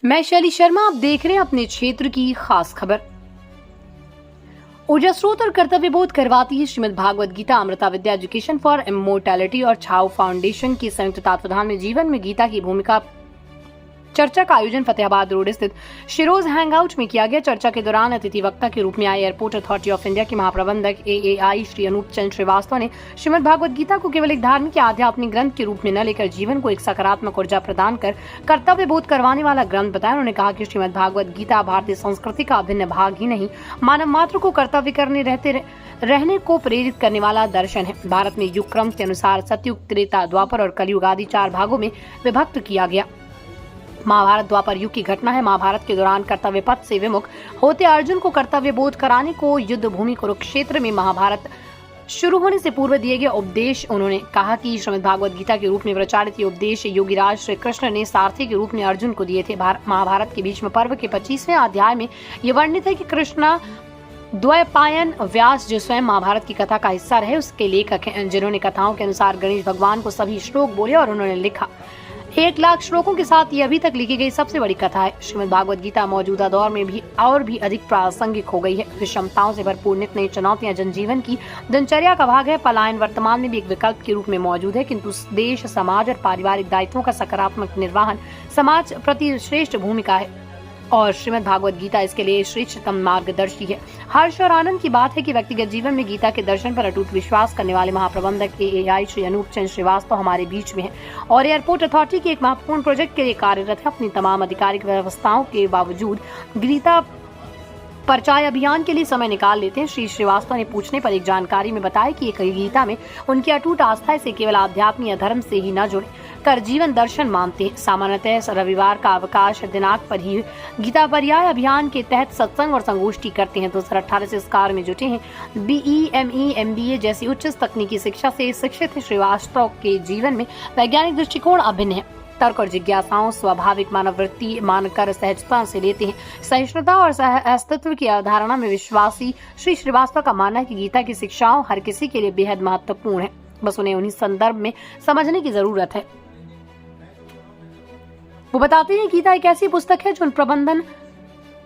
मैं शैली शर्मा, आप देख रहे हैं अपने क्षेत्र की खास खबर। ऊर्जा स्रोत और कर्तव्य बोध करवाती है श्रीमद् भागवत गीता अमृता विद्या एजुकेशन फॉर इमोर्टैलिटी और छाव फाउंडेशन के संयुक्त तत्वाधान में जीवन में गीता की भूमिका चर्चा का आयोजन फतेहाबाद रोड स्थित शिरोज हैंगआउट में किया गया। चर्चा के दौरान अतिथि वक्ता के रूप में आए एयरपोर्ट अथॉरिटी ऑफ इंडिया के महाप्रबंधक AAI श्री अनूप चंद्र श्रीवास्तव ने श्रीमद् भागवत गीता को केवल एक धार्मिक या आध्यात्मिक ग्रंथ के रूप में न लेकर जीवन को एक सकारात्मक ऊर्जा प्रदान कर कर्तव्य बोध करवाने वाला ग्रंथ बताया। उन्होंने कहा कि श्रीमद् भागवत गीता भारतीय संस्कृति का अभिन्न भाग ही नहीं, मानव मात्र को कर्तव्य करने रहने को प्रेरित करने वाला दर्शन है। भारत में युग क्रम के अनुसार सतयुग, त्रेता, द्वापर और कलयुग आदि 4 भागों में विभक्त किया गया। महाभारत द्वापर युग की घटना है। महाभारत के दौरान कर्तव्य पथ से विमुख होते अर्जुन को कर्तव्य बोध कराने को युद्ध भूमि कुरुक्षेत्र में महाभारत शुरू होने से पूर्व दिए गए उपदेश। उन्होंने कहा कि श्रीमद् भागवत गीता के रूप में प्रचारित ये उपदेश योगीराज श्री कृष्ण ने सारथी के रूप में अर्जुन को दिए थे। महाभारत के भीष्म पर्व के 25वें अध्याय में ये वर्णित है कि कृष्ण द्वैपायन व्यास, जो स्वयं महाभारत की कथा का हिस्सा रहे, उसके लेखक हैं, जिन्होंने कथाओं के अनुसार गणेश भगवान को सभी श्लोक बोले और उन्होंने लिखा। 1 लाख श्लोकों के साथ ये अभी तक लिखी गई सबसे बड़ी कथा है। श्रीमद् भागवत गीता मौजूदा दौर में भी और भी अधिक प्रासंगिक हो गई है। विषमताओं से भरपूर नित नई चुनौतियां जनजीवन की दिनचर्या का भाग है। पलायन वर्तमान में भी एक विकल्प के रूप में मौजूद है, किंतु देश, समाज और पारिवारिक दायित्वों का सकारात्मक निर्वहन समाज प्रति श्रेष्ठ भूमिका है और श्रीमद् भागवत गीता इसके लिए श्रेष्ठतम मार्गदर्शी है। हर्ष और आनंद की बात है कि व्यक्तिगत जीवन में गीता के दर्शन पर अटूट विश्वास करने वाले महाप्रबंधक AAI श्री अनूप चंद्र श्रीवास्तव हमारे बीच में है और एयरपोर्ट अथॉरिटी के एक महत्वपूर्ण प्रोजेक्ट के लिए कार्यरत है। अपनी तमाम आधिकारिक व्यवस्थाओं के बावजूद गीता प्रचार अभियान के लिए समय निकाल लेते हैं। श्री श्रीवास्तव ने पूछने पर एक जानकारी में बताया कि एक गीता में उनकी अटूट आस्था से केवल आध्यात्म या धर्म से ही न जुड़े कर जीवन दर्शन मानते हैं। सामान्यतः रविवार का अवकाश दिनांक पर ही गीता पर्याय अभियान के तहत सत्संग और संगोष्ठी करते हैं। 2018 से इस कार्य में जुटे हैं। BE, ME, MBA जैसी उच्च तकनीकी शिक्षा से शिक्षित श्रीवास्तव के जीवन में वैज्ञानिक दृष्टिकोण अभिन्न है। तर्क और जिज्ञासाओं स्वाभाविक मानव वृत्ति मानकर सहजता से लेते हैं। सहिष्णुता और अस्तित्व की अवधारणा में विश्वासी श्री श्रीवास्तव का मानना है कि गीता की शिक्षाओं हर किसी के लिए बेहद महत्वपूर्ण है, बस उन्हें उन्हीं संदर्भ में समझने की जरूरत है। वो बताते हैं गीता एक ऐसी पुस्तक है जो प्रबंधन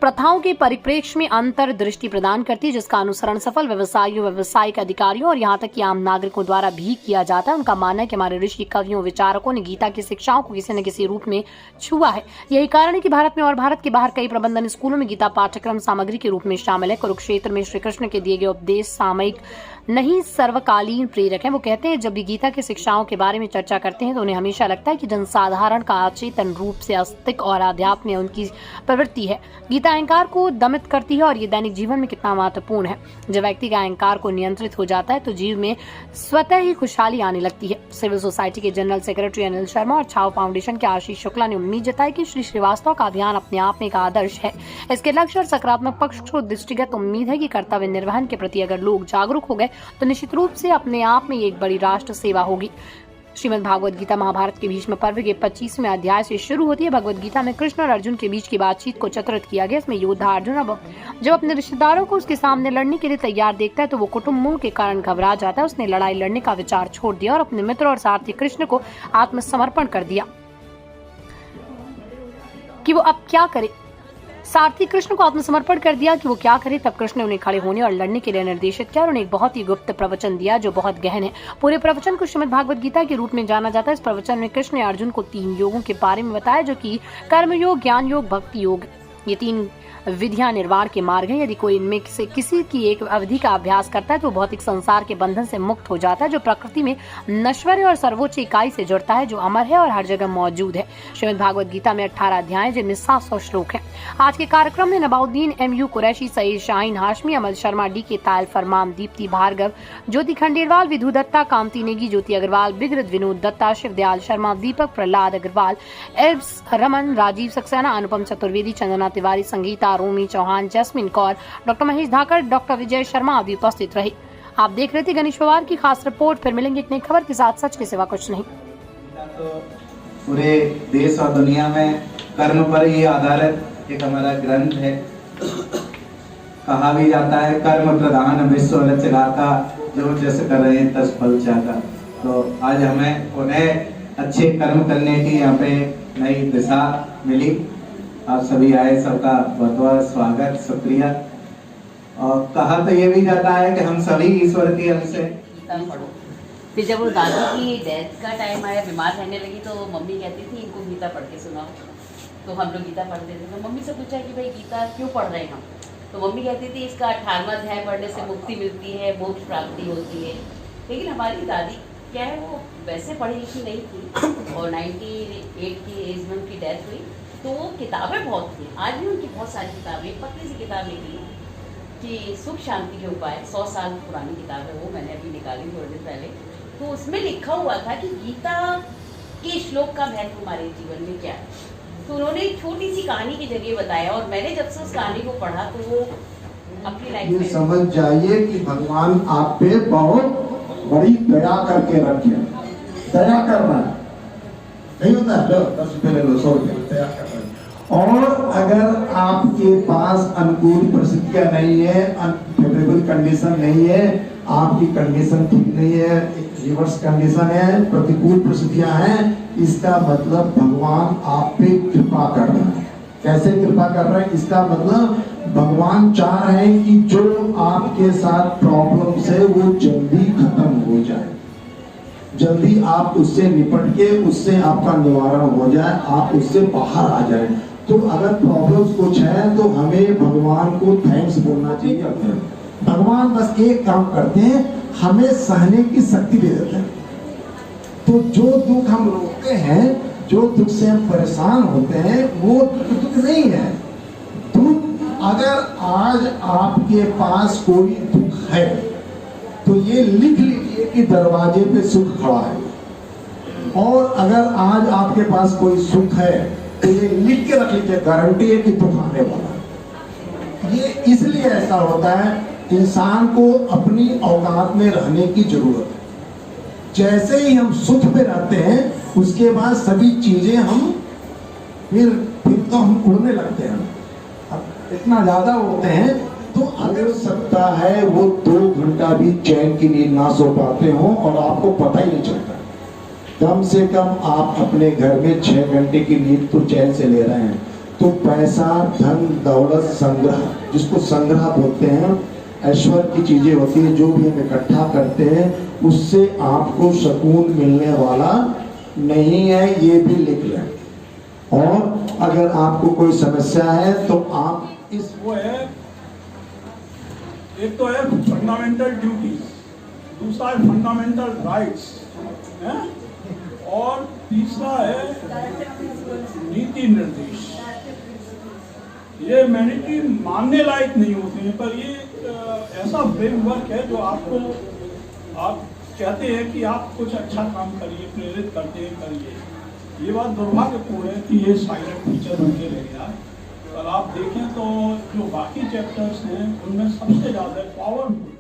प्रथाओं के परिप्रेक्ष्य में अंतर्दृष्टि प्रदान करती है, जिसका अनुसरण सफल व्यवसायियों, व्यावसायिक अधिकारियों और यहाँ तक कि आम नागरिकों द्वारा भी किया जाता है। उनका मानना है कि हमारे ऋषि, कवियों, विचारकों ने गीता की शिक्षाओं को किसी न किसी रूप में छुआ है। यही कारण है कि भारत में और भारत के बाहर कई प्रबंधन स्कूलों में गीता पाठ्यक्रम सामग्री के रूप में शामिल है। कुरुक्षेत्र में श्री कृष्ण के दिए गए उपदेश सामयिक नहीं, सर्वकालीन प्रेरक है। वो कहते हैं जब भी गीता की शिक्षाओं के बारे में चर्चा करते हैं तो उन्हें हमेशा लगता है कि जनसाधारण का अचेतन रूप से अस्तित्व और आध्यात्म में उनकी प्रवृत्ति है। गीता अहंकार को दमित करती है और ये दैनिक जीवन में कितना महत्वपूर्ण है। जब व्यक्ति का अहंकार को नियंत्रित हो जाता है तो जीव में स्वतः ही खुशहाली आने लगती है। सिविल सोसाइटी के जनरल सेक्रेटरी अनिल शर्मा और छाव फाउंडेशन के आशीष शुक्ला ने उम्मीद जताई कि श्री श्रीवास्तव का अभियान अपने आप में एक आदर्श है। इसके लक्ष्य और सकारात्मक पक्ष को दृष्टिगत उम्मीद है कि कर्तव्य निर्वहन के प्रति अगर लोग जागरूक हो गए तो निश्चित रूप से अपने आप में एक बड़ी राष्ट्र सेवा होगी। श्रीमद् भागवत गीता महाभारत के भीष्म पर्व के 25वें अध्याय से शुरू होती है। भगवत गीता में कृष्ण और अर्जुन के बीच की बातचीत को चित्रित किया गया। इसमें योद्धा अर्जुन जब अपने रिश्तेदारों को उसके सामने लड़ने के लिए तैयार देखता है तो वो कुटुंबों के कारण घबरा जाता है। उसने लड़ाई लड़ने का विचार छोड़ दिया और अपने मित्र और सारथी कृष्ण को आत्मसमर्पण कर दिया कि वो अब क्या करे। सारथी कृष्ण को आत्मसमर्पण कर दिया कि वो क्या करे। तब कृष्ण ने उन्हें खड़े होने और लड़ने के लिए निर्देशित किया और उन्हें एक बहुत ही गुप्त प्रवचन दिया जो बहुत गहन है। पूरे प्रवचन को श्रीमद् भागवत गीता के रूप में जाना जाता है। इस प्रवचन में कृष्ण ने अर्जुन को 3 योगों के बारे में बताया जो कि कर्म योग, ज्ञान योग, भक्ति योग। ये 3 विधियां निर्वाण के मार्ग है। यदि कोई इनमें से किसी की एक अवधि का अभ्यास करता है तो भौतिक संसार के बंधन से मुक्त हो जाता है, जो प्रकृति में नश्वर और सर्वोच्च इकाई से जुड़ता है, जो अमर है और हर जगह मौजूद है। श्रीमद् भागवत गीता में 18 अध्याय जिनमें 700 श्लोक हैं। आज के कार्यक्रम में नबाउद्दीन MU कुरैशी, सईद शाहीन हाशमी, अमल शर्मा, DK तायल, फरमान, दीप्ति भार्गव, ज्योति खंडेलवाल, विधु दत्ता, कांति नेगी, ज्योति अग्रवाल, बिगरत विनोद दत्ता, शिवदयाल शर्मा, दीपक प्रहलाद अग्रवाल, एब्स रमन, राजीव सक्सेना, अनुपम चतुर्वेदी, चंदना तिवारी, संगीता, रोमी चौहान, जैस्मिन कौर, डॉक्टर महेश धाकड़, डॉक्टर विजय शर्मा आदि उपस्थित रहे। आप देख रहे थे गणेश पवार की खास रिपोर्ट। फिर मिलेंगे एक नई खबर के साथ, सच के सिवा कुछ नहीं। तो पूरे देश और दुनिया में कर्म पर ही आधारित एक हमारा ग्रंथ है। कहा भी जाता है कर्म प्रधान विश्व रचनाता, जो जैसे कर रहे हैं तस फल चाहता। तो आज हमें उन्हें अच्छे कर्म करने की यहाँ पे नई दिशा मिली। आप सभी आए, सबका बहुत बहुत स्वागत, शुक्रिया। और कहा तो ये भी जाता है कि हम सभी ईश्वर के अंश हैं। गीता पढ़ो। फिर जब वो दादी की डेथ का टाइम आया, बीमार रहने लगी, तो मम्मी कहती थी इनको गीता पढ़ के सुनाओ। तो हम लोग गीता पढ़ते थे। तो मम्मी से पूछा कि भाई गीता क्यों पढ़ रहे हैं हम? तो मम्मी कहती थी इसका 18वां अध्याय पढ़ने से मुक्ति मिलती है, मोक्ष प्राप्ति होती है। लेकिन हमारी दादी क्या है, वो वैसे पढ़ी लिखी नहीं थी और 98 की एज में उनकी डेथ हुई। तो वो किताबें बहुत थी, आज भी उनकी बहुत सारी किताबें, पतली सी किताब निकली कि सुख शांति के उपाय, 100 साल पुरानी किताब है वो, मैंने अभी निकाली थोड़े दिन पहले। तो उसमें लिखा हुआ था कि गीता के श्लोक का महत्व हमारे जीवन में क्या है। तो उन्होंने एक छोटी सी कहानी के जरिए बताया, और मैंने जब से उस कहानी को पढ़ा तो वो अपनी लाइफ ये में समझ जाइए कि भगवान आप पे बहुत बड़ी दया करके रखे। दया करना नहीं होता है, लो 10 रुपये ले लो, 100 रुपये, दया करना। और अगर आपके पास अनुकूल परिस्थितियां नहीं है, अनफेवरेबल कंडीशन नहीं है, आपकी कंडीशन ठीक नहीं है, रिवर्स कंडीशन है, प्रतिकूल परिस्थितियां हैं, इसका मतलब भगवान आप पे कृपा कर रहा है। कैसे कृपा कर रहे हैं? इसका मतलब भगवान चाह रहे हैं कि जो आपके साथ प्रॉब्लम्स है वो जल्दी खत्म हो जाए, जल्दी आप उससे निपट के उससे आपका निवारण हो जाए, आप उससे बाहर आ जाए। तो अगर प्रॉब्लम्स कुछ है तो हमें भगवान को थैंक्स बोलना चाहिए। भगवान बस एक काम करते हैं, हमें सहने की शक्ति दे देते हैं। तो जो दुख हम रोकते हैं, जो दुख से हम परेशान होते हैं, वो दुख नहीं है। दुख, अगर आज आपके पास कोई दुख है तो ये लिख लीजिए कि दरवाजे पे सुख खड़ा है। और अगर आज आपके पास कोई सुख है तो ये लिख के रख लीजिए, गारंटी है कि दुख आने वाला है। ये इसलिए ऐसा होता है, इंसान को अपनी औकात में रहने की जरूरत है। जैसे ही हम सुख पे रहते हैं उसके बाद सभी चीजें हम फिर तो हम उड़ने लगते हैं। अब इतना ज्यादा होते हैं तो अगर सकता है वो 2 घंटा भी चैन की नींद ना सो पाते हो और आपको पता ही नहीं चलता। कम से कम आप अपने घर में 6 घंटे की नींद तो चैन से ले रहे हैं। तो पैसा, धन, दौलत, संग्रह, जिसको संग्रह बोलते हैं, ऐश्वर्य की चीजें होती है, जो भी हम इकट्ठा करते हैं उससे आपको सुकून मिलने वाला नहीं है, ये भी लिख लें। और अगर आपको कोई समस्या है तो आप इस वो है, एक तो है फंडामेंटल ड्यूटीज, दूसरा है फंडामेंटल राइट्स, और तीसरा है नीति निर्देश। ये मैंडेटरी मानने लायक नहीं होते हैं, पर ये ऐसा फ्रेमवर्क है जो आपको, आप कहते हैं कि आप कुछ अच्छा काम करिए, प्रेरित करते हैं करिए। ये बात दुर्भाग्यपूर्ण है कि ये साइलेंट फीचर बन के रह गया। पर आप देखें तो जो बाकी चैप्टर्स हैं उनमें सबसे ज़्यादा पावरफुल